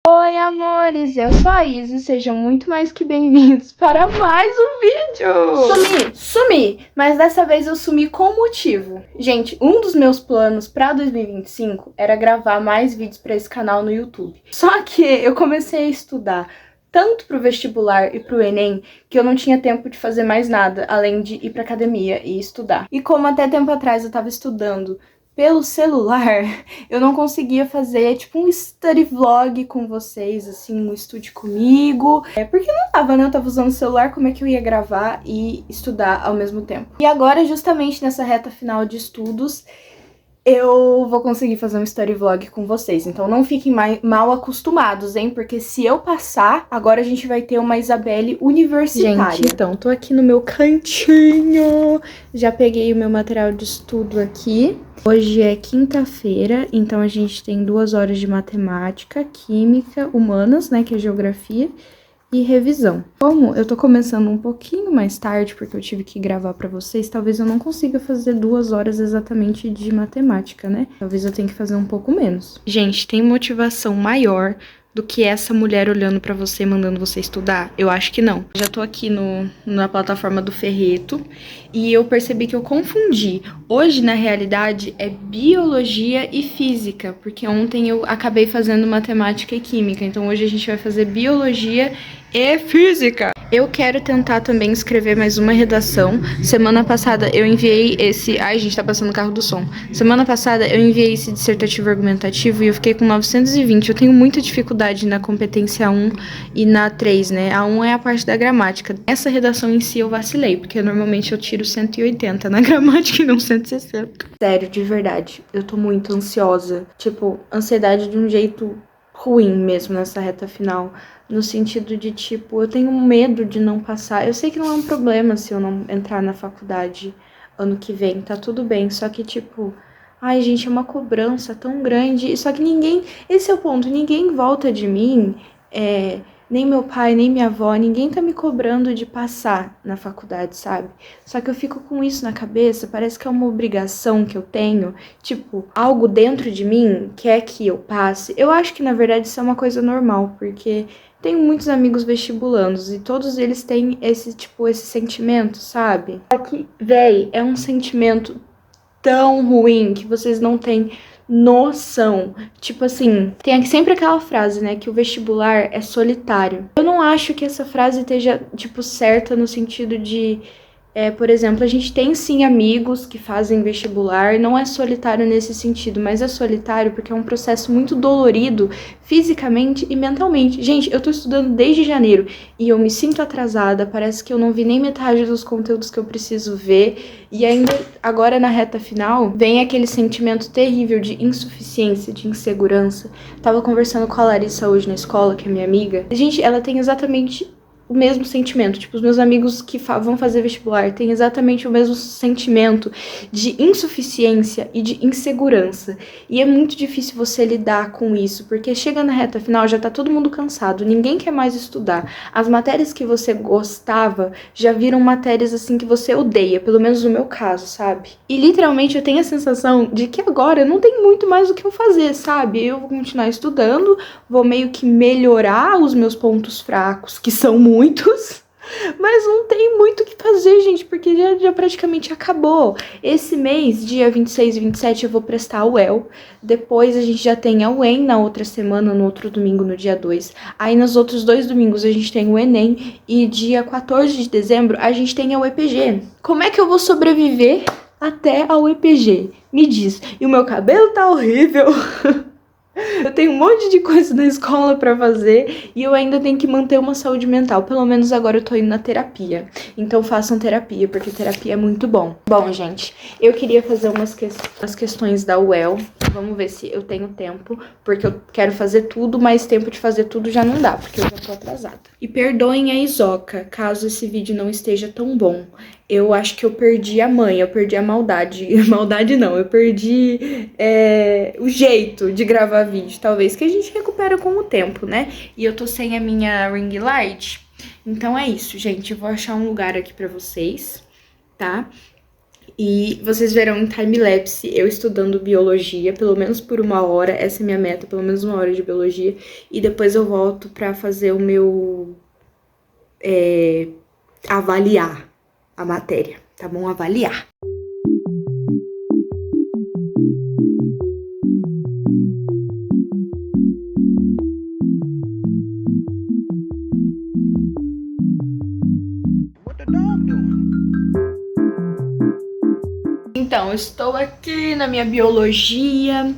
Oi, amores, eu sou a Isa, sejam muito mais que bem-vindos para mais um vídeo! Sumi! Mas dessa vez eu sumi com motivo. Gente, um dos meus planos para 2025 era gravar mais vídeos para esse canal no YouTube. Só que eu comecei a estudar tanto pro vestibular e pro Enem, que eu não tinha tempo de fazer mais nada, além de ir pra academia e estudar. E como até tempo atrás eu tava estudando pelo celular, eu não conseguia fazer, tipo, um study vlog com vocês, assim, um estude comigo. Porque não tava, né? Eu tava usando o celular, como é que eu ia gravar e estudar ao mesmo tempo? E agora, justamente nessa reta final de estudos, eu vou conseguir fazer um story vlog com vocês. Então não fiquem mal acostumados, hein? Porque se eu passar, agora a gente vai ter uma Isabelle universitária. Gente, então, tô aqui no meu cantinho. Já peguei o meu material de estudo aqui. Hoje é quinta-feira, então a gente tem 2 horas de matemática, química, humanas, né, que é geografia, e revisão. Como eu tô começando um pouquinho mais tarde, porque eu tive que gravar pra vocês, talvez eu não consiga fazer 2 horas exatamente de matemática, né? Talvez eu tenha que fazer um pouco menos. Gente, tem motivação maior do que essa mulher olhando pra você, mandando você estudar? Eu acho que não. Já tô aqui na plataforma do Ferreto e eu percebi que eu confundi. Hoje, na realidade, é biologia e física, porque ontem eu acabei fazendo matemática e química, então hoje a gente vai fazer biologia e física. Eu quero tentar também escrever mais uma redação. Semana passada eu enviei esse... Ai, gente, tá passando o carro do som. Semana passada eu enviei esse dissertativo argumentativo e eu fiquei com 920. Eu tenho muita dificuldade na competência 1 e na 3, né? A 1 é a parte da gramática. Essa redação em si eu vacilei, porque normalmente eu tiro 180 na gramática e não 160. Sério, de verdade, eu tô muito ansiosa. Tipo, ansiedade de um jeito ruim mesmo nessa reta final. No sentido de, tipo, eu tenho medo de não passar. Eu sei que não é um problema se eu não entrar na faculdade ano que vem, tá tudo bem. Só que, tipo, ai, gente, é uma cobrança tão grande. Só que ninguém, esse é o ponto, ninguém em volta de mim, nem meu pai, nem minha avó, ninguém tá me cobrando de passar na faculdade, sabe? Só que eu fico com isso na cabeça, parece que é uma obrigação que eu tenho, tipo, algo dentro de mim quer que eu passe. Eu acho que, na verdade, isso é uma coisa normal, porque tenho muitos amigos vestibulandos e todos eles têm esse, tipo, esse sentimento, sabe? Só que, véi, é um sentimento tão ruim que vocês não têm noção. Tipo assim, tem aqui sempre aquela frase, né, que o vestibular é solitário. Eu não acho que essa frase esteja, tipo, certa no sentido de... por exemplo, a gente tem sim amigos que fazem vestibular, não é solitário nesse sentido, mas é solitário porque é um processo muito dolorido fisicamente e mentalmente. Gente, eu tô estudando desde janeiro e eu me sinto atrasada, parece que eu não vi nem metade dos conteúdos que eu preciso ver e ainda agora na reta final vem aquele sentimento terrível de insuficiência, de insegurança. Tava conversando com a Larissa hoje na escola, que é minha amiga. Gente, ela tem exatamente o mesmo sentimento, tipo, os meus amigos que vão fazer vestibular têm exatamente o mesmo sentimento de insuficiência e de insegurança, e é muito difícil você lidar com isso, porque chega na reta final, já tá todo mundo cansado, ninguém quer mais estudar, as matérias que você gostava já viram matérias assim que você odeia, pelo menos no meu caso, sabe? E literalmente eu tenho a sensação de que agora não tem muito mais o que eu fazer, sabe? Eu vou continuar estudando, vou meio que melhorar os meus pontos fracos, que são muitos, mas não tem muito o que fazer, gente, porque já praticamente acabou. Esse mês, dia 26 e 27, eu vou prestar a UEL. Depois a gente já tem a UEM na outra semana, no outro domingo, no dia 2. Aí nos outros 2 domingos a gente tem o Enem. E dia 14 de dezembro a gente tem a UEPG. Como é que eu vou sobreviver até a UEPG? Me diz. E o meu cabelo tá horrível. Eu tenho um monte de coisa na escola pra fazer e eu ainda tenho que manter uma saúde mental. Pelo menos agora eu tô indo na terapia. Então façam terapia, porque terapia é muito bom. Bom, gente, eu queria fazer umas questões da UEL. Vamos ver se eu tenho tempo, porque eu quero fazer tudo, mas tempo de fazer tudo já não dá, porque eu já tô atrasada. E perdoem a Isoca, caso esse vídeo não esteja tão bom. Eu acho que eu perdi a mãe, eu perdi a maldade. Maldade não, eu perdi o jeito de gravar vídeo. Talvez que a gente recupera com o tempo, né? E eu tô sem a minha ring light. Então é isso, gente. Eu vou achar um lugar aqui pra vocês, tá? E vocês verão em time-lapse eu estudando biologia, pelo menos por 1 hora. Essa é minha meta, pelo menos 1 hora de biologia. E depois eu volto pra fazer o meu... avaliar a matéria, tá bom? Avaliar. Então, estou aqui na minha biologia.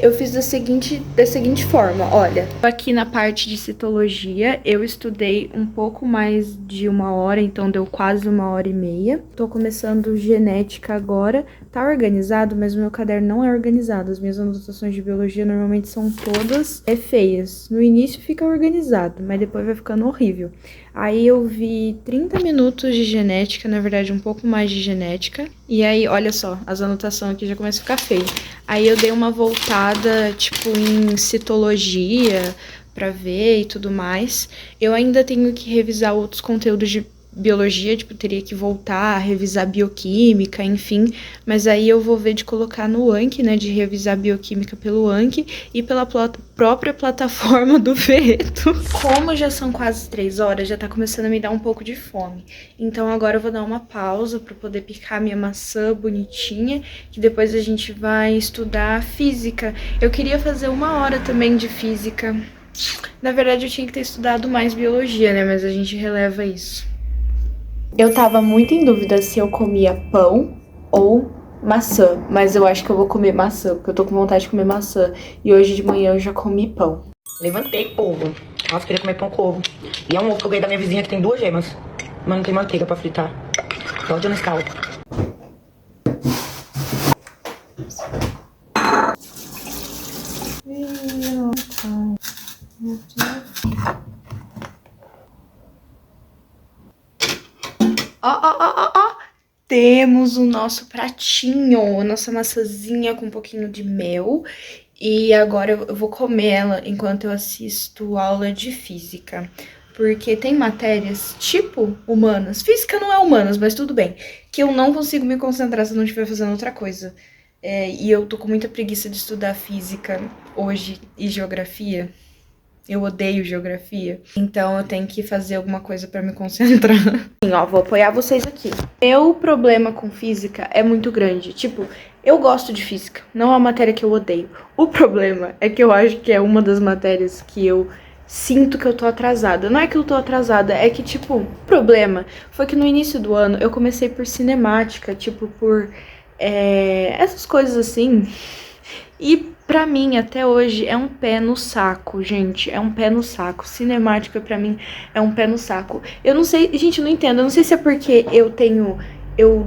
Eu fiz da seguinte forma, olha. Aqui na parte de citologia, eu estudei um pouco mais de 1 hora, então deu quase 1 hora e meia. Tô começando genética agora. Tá organizado, mas o meu caderno não é organizado. As minhas anotações de biologia normalmente são todas feias. No início fica organizado, mas depois vai ficando horrível. Aí eu vi 30 minutos de genética, na verdade um pouco mais de genética. E aí, olha só, as anotações aqui já começam a ficar feias. Aí eu dei uma voltada, tipo, em citologia pra ver e tudo mais. Eu ainda tenho que revisar outros conteúdos de biologia, tipo, teria que voltar a revisar bioquímica, enfim. Mas aí eu vou ver de colocar no Anki, né, de revisar bioquímica pelo Anki e pela própria plataforma do Veto. Como já são quase 3 horas, já tá começando a me dar um pouco de fome. Então agora eu vou dar uma pausa pra poder picar minha maçã bonitinha, que depois a gente vai estudar física. Eu queria fazer 1 hora também de física. Na verdade eu tinha que ter estudado mais biologia, né, mas a gente releva isso. Eu tava muito em dúvida se eu comia pão ou maçã, mas eu acho que eu vou comer maçã, porque eu tô com vontade de comer maçã. E hoje de manhã eu já comi pão. Levantei, povo. Nossa, queria comer pão com ovo. E é um ovo que eu ganhei da minha vizinha que tem 2 gemas. Mas não tem manteiga pra fritar. Só de Nescau. Ó. Temos o nosso pratinho, a nossa maçãzinha com um pouquinho de mel. E agora eu vou comer ela enquanto eu assisto aula de física. Porque tem matérias, tipo humanas, física não é humanas, mas tudo bem, que eu não consigo me concentrar se eu não estiver fazendo outra coisa. E eu tô com muita preguiça de estudar física hoje e geografia. Eu odeio geografia, então eu tenho que fazer alguma coisa pra me concentrar. Sim, ó, vou apoiar vocês aqui. Meu problema com física é muito grande. Tipo, eu gosto de física, não é uma matéria que eu odeio. O problema é que eu acho que é uma das matérias que eu sinto que eu tô atrasada. Não é que eu tô atrasada, é que, tipo, o problema foi que no início do ano eu comecei por cinemática, tipo, por essas coisas assim. E pra mim, até hoje, é um pé no saco, gente. É um pé no saco. Cinemática, pra mim, é um pé no saco. Eu não sei, gente, eu não entendo. Eu não sei se é porque eu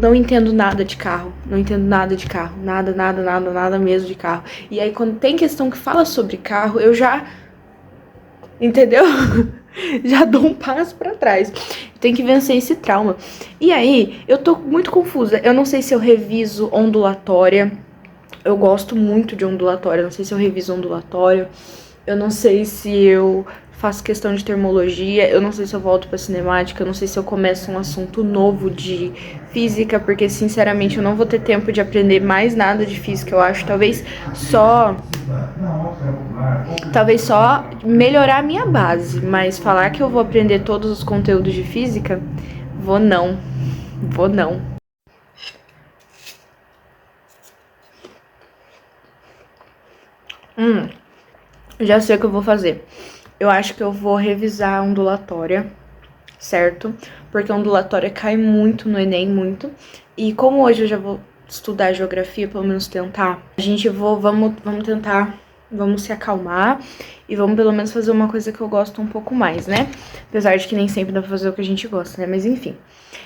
não entendo nada de carro. Não entendo nada de carro. Nada mesmo de carro. E aí, quando tem questão que fala sobre carro, eu já... Entendeu? Já dou um passo pra trás. Tem que vencer esse trauma. E aí, eu tô muito confusa. Eu não sei se eu reviso ondulatória. Eu gosto muito de ondulatória, não sei se eu reviso ondulatória, eu não sei se eu faço questão de termologia, eu não sei se eu volto pra cinemática, eu não sei se eu começo um assunto novo de física, porque sinceramente eu não vou ter tempo de aprender mais nada de física, eu acho, talvez só melhorar a minha base, mas falar que eu vou aprender todos os conteúdos de física, vou não. Já sei o que eu vou fazer. Eu acho que eu vou revisar a ondulatória, certo? Porque a ondulatória cai muito no Enem, muito. E como hoje eu já vou estudar geografia, pelo menos tentar, vamos tentar, vamos se acalmar e vamos pelo menos fazer uma coisa que eu gosto um pouco mais, né? Apesar de que nem sempre dá pra fazer o que a gente gosta, né? Mas enfim.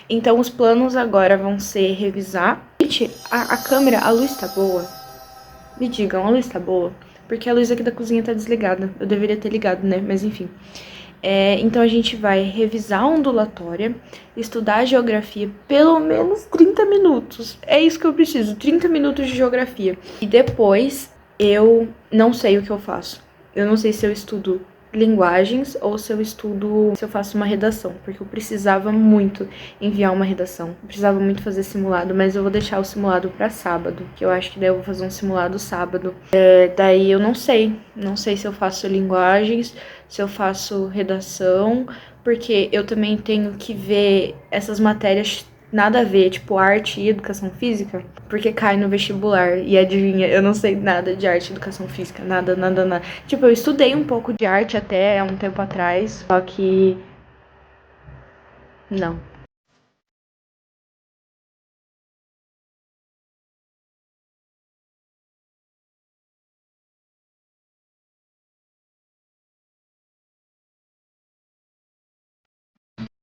Então os planos agora vão ser revisar. Gente, a câmera, a luz tá boa? Me digam, a luz tá boa? Porque a luz aqui da cozinha tá desligada. Eu deveria ter ligado, né? Mas enfim. Então a gente vai revisar a ondulatória, estudar a geografia, pelo menos 30 minutos. É isso que eu preciso, 30 minutos de geografia. E depois eu não sei o que eu faço. Eu não sei se eu estudo linguagens ou se eu faço uma redação, porque eu precisava muito enviar uma redação, eu precisava muito fazer simulado, mas eu vou deixar o simulado para sábado, que eu acho que daí eu vou fazer um simulado sábado. Daí eu não sei se eu faço linguagens, se eu faço redação, porque eu também tenho que ver essas matérias nada a ver, tipo arte e educação física, porque cai no vestibular. E adivinha, eu não sei nada de arte e educação física, nada. Tipo, eu estudei um pouco de arte até há um tempo atrás, só que não.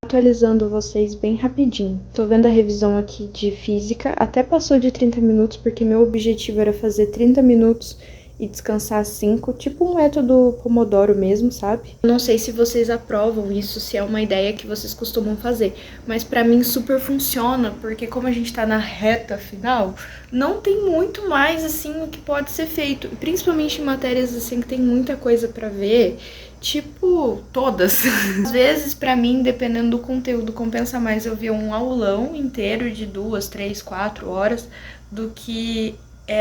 Atualizando vocês bem rapidinho. Tô vendo a revisão aqui de física, até passou de 30 minutos, porque meu objetivo era fazer 30 minutos e descansar 5, tipo um método Pomodoro mesmo, sabe? Não sei se vocês aprovam isso, se é uma ideia que vocês costumam fazer, mas pra mim super funciona, porque como a gente tá na reta final, não tem muito mais, assim, o que pode ser feito, principalmente em matérias, assim, que tem muita coisa pra ver, tipo, todas. Às vezes, pra mim, dependendo do conteúdo, compensa mais eu ver um aulão inteiro de 2, 3, 4 horas do que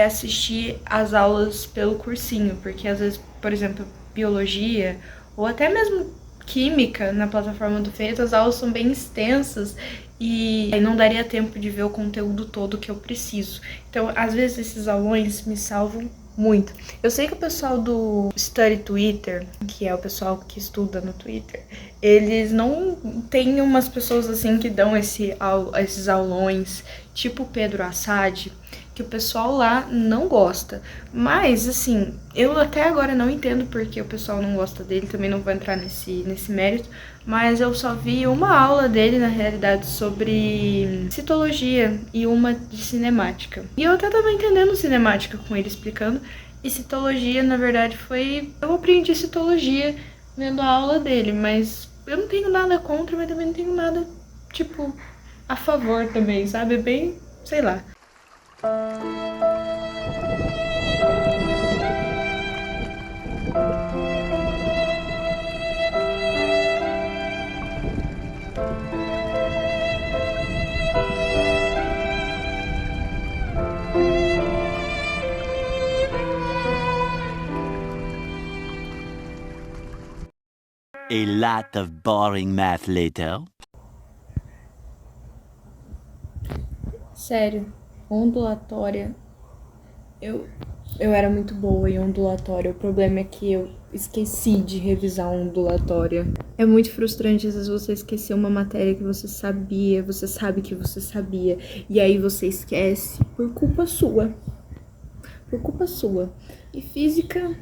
assistir as aulas pelo cursinho, porque às vezes, por exemplo, biologia ou até mesmo química na plataforma do Feito, as aulas são bem extensas e aí não daria tempo de ver o conteúdo todo que eu preciso. Então, às vezes, esses aulões me salvam muito. Eu sei que o pessoal do Study Twitter, que é o pessoal que estuda no Twitter, eles não têm umas pessoas assim que dão esses aulões, tipo Pedro Assad, que o pessoal lá não gosta. Mas, assim, eu até agora não entendo porque o pessoal não gosta dele, também não vou entrar nesse mérito, mas eu só vi uma aula dele, na realidade, sobre citologia e uma de cinemática. E eu até tava entendendo cinemática com ele explicando, e citologia, na verdade, eu aprendi citologia vendo a aula dele, mas eu não tenho nada contra, mas também não tenho nada, tipo, a favor também, sabe? Bem, sei lá. A lot of boring math later. Sério, ondulatória. Eu era muito boa em ondulatória. O problema é que eu esqueci de revisar ondulatória. É muito frustrante às vezes você esquecer uma matéria que você sabia, você sabe que você sabia, e aí você esquece por culpa sua. Por culpa sua. E física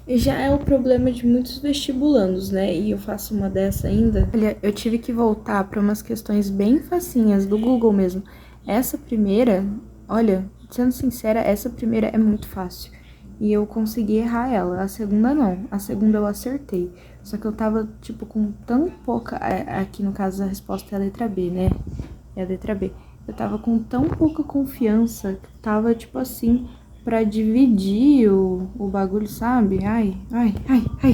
já é o problema de muitos vestibulandos, né? E eu faço uma dessa ainda. Olha, eu tive que voltar para umas questões bem facinhas do Google mesmo. Essa primeira, olha, sendo sincera, essa primeira é muito fácil. E eu consegui errar ela. A segunda não. A segunda eu acertei. Só que eu tava, tipo, com tão pouca... Aqui, no caso, a resposta é a letra B, né? É a letra B. Eu tava com tão pouca confiança que tava, tipo assim, pra dividir o bagulho, sabe? Ai. Então o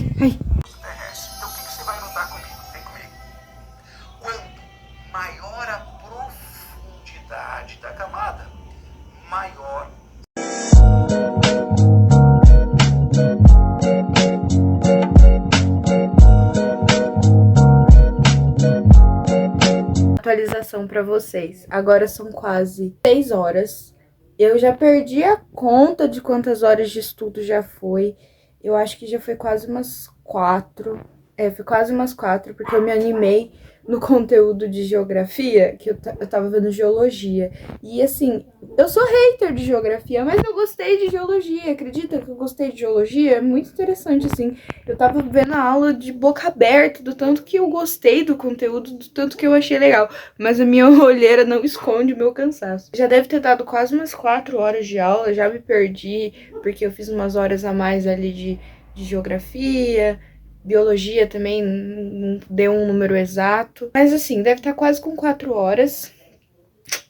que você vai notar comigo? Vem comigo. Quanto maior a profundidade da camada, maior. Atualização pra vocês. Agora são quase 6 horas. Eu já perdi a conta de quantas horas de estudo já foi. Eu acho que já foi quase umas 4. Foi quase umas 4, porque eu me animei no conteúdo de geografia, que eu tava vendo geologia. E assim, eu sou hater de geografia, mas eu gostei de geologia. Acredita que eu gostei de geologia? É muito interessante, assim. Eu tava vendo a aula de boca aberta, do tanto que eu gostei do conteúdo, do tanto que eu achei legal. Mas a minha olheira não esconde o meu cansaço. Já deve ter dado quase umas 4 horas de aula, já me perdi, porque eu fiz umas horas a mais ali de geografia. Biologia também não deu um número exato. Mas assim, deve estar quase com 4 horas.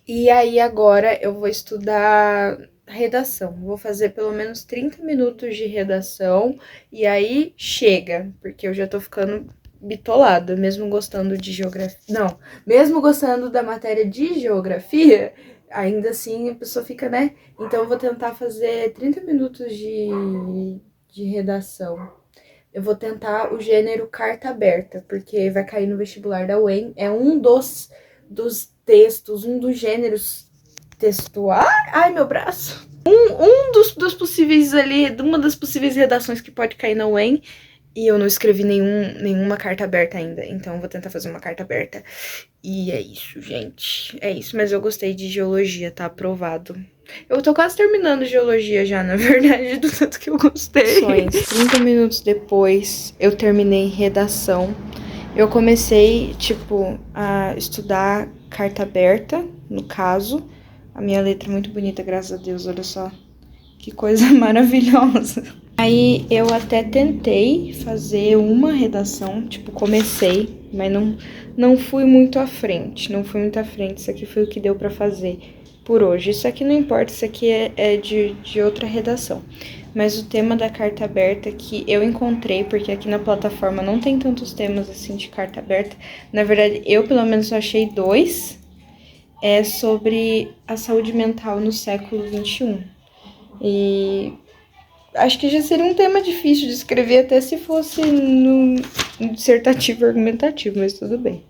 E aí agora eu vou estudar redação. Vou fazer pelo menos 30 minutos de redação e aí chega, porque eu já tô ficando bitolada, mesmo gostando de geografia. Não, mesmo gostando da matéria de geografia, ainda assim a pessoa fica, né? Então eu vou tentar fazer 30 minutos de redação. Eu vou tentar o gênero carta aberta, porque vai cair no vestibular da UEM. É um dos textos, um dos gêneros textuais. Ai, meu braço! Dos possíveis ali, uma das possíveis redações que pode cair na UEM. E eu não escrevi nenhuma carta aberta ainda. Então eu vou tentar fazer uma carta aberta. E é isso, gente. É isso, mas eu gostei de geologia, tá aprovado. Eu tô quase terminando geologia já, na verdade, do tanto que eu gostei. 30 minutos depois, eu terminei redação. Eu comecei, tipo, a estudar carta aberta, no caso. A minha letra é muito bonita, graças a Deus, olha só. Que coisa maravilhosa. Aí eu até tentei fazer uma redação, tipo, comecei, mas não fui muito à frente. Não fui muito à frente, isso aqui foi o que deu pra fazer por hoje. Isso aqui não importa, isso aqui é de outra redação. Mas o tema da carta aberta que eu encontrei, porque aqui na plataforma não tem tantos temas assim de carta aberta. Na verdade, eu pelo menos só achei 2. É sobre a saúde mental no século XXI. E acho que já seria um tema difícil de escrever, até se fosse no dissertativo argumentativo, mas tudo bem.